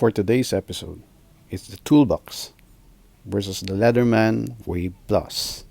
for today's episode is the Toolbox versus the Leatherman Wave Plus.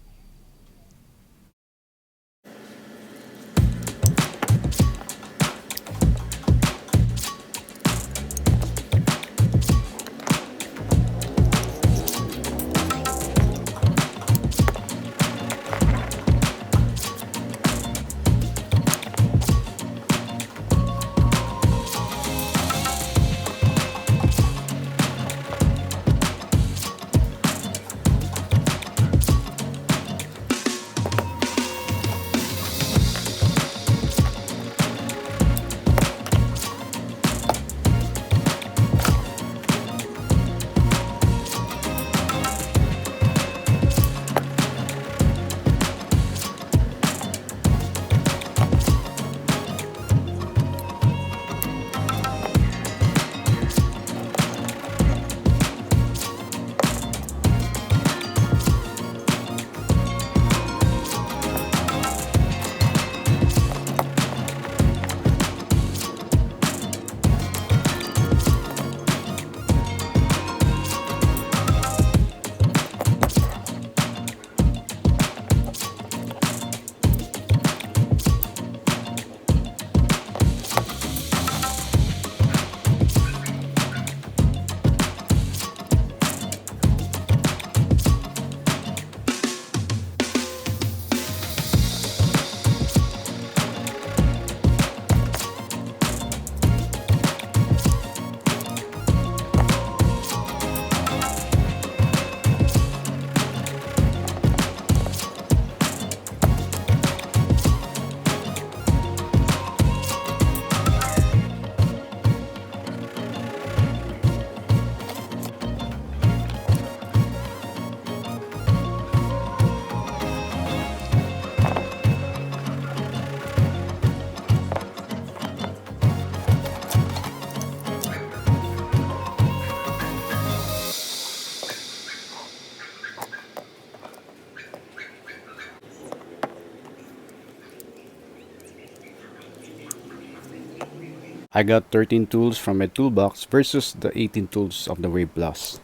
I got 13 tools from my toolbox versus the 18 tools of the Wave Plus.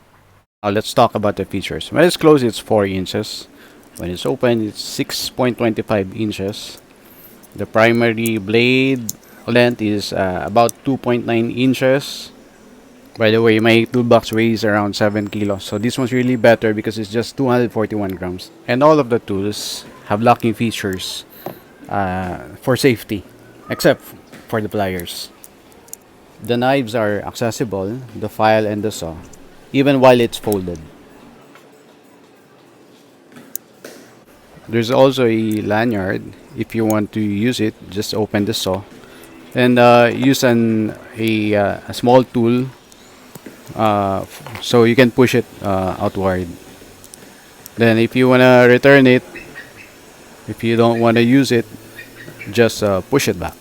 Now let's talk about the features. When it's closed, it's 4 inches. When it's open, it's 6.25 inches. The primary blade length is about 2.9 inches. By the way, my toolbox weighs around 7 kilos. So this one's really better because it's just 241 grams. And all of the tools have locking features for safety, except for the pliers. The knives are accessible, the file and the saw, even while it's folded. There's also a lanyard. If you want to use it, just open the saw and use a small tool so you can push it outward. Then if you want to return it, if you don't want to use it, just push it back.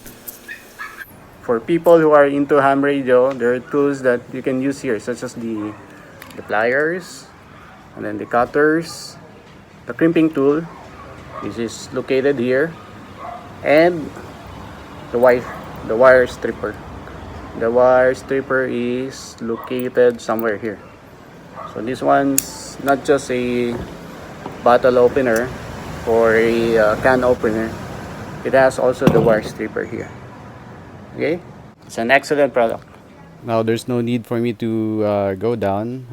For people who are into ham radio, there are tools that you can use here, such as the pliers, and then the cutters, the crimping tool, which is located here, and the wire stripper. The wire stripper is located somewhere here. So this one's not just a bottle opener or a can opener. It has also the wire stripper here. Okay, it's an excellent product. Now there's no need for me to go down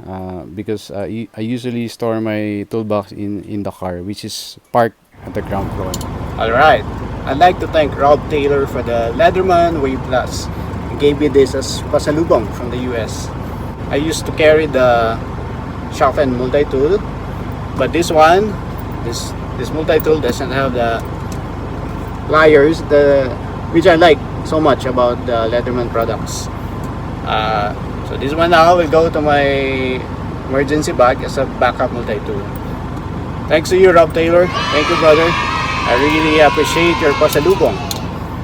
because I usually store my toolbox in the car, which is parked at the ground floor. Alright, I'd like to thank Rob Taylor for the Leatherman Wave Plus. He gave me this as pasalubong from the US. I used to carry the sharp end multi-tool, but this multi-tool doesn't have the pliers, which I like so much about the Leatherman products. So this one now will go to my emergency bag as a backup multi-tool. Thanks to you, Rob Taylor. Thank you, brother. I really appreciate your pasalubong.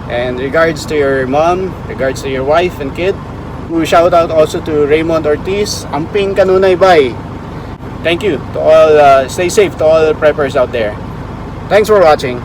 And regards to your mom, regards to your wife and kid. Shout out also to Raymond Ortiz. Amping kanunay bay. Thank you to all. Stay safe to all preppers out there. Thanks for watching.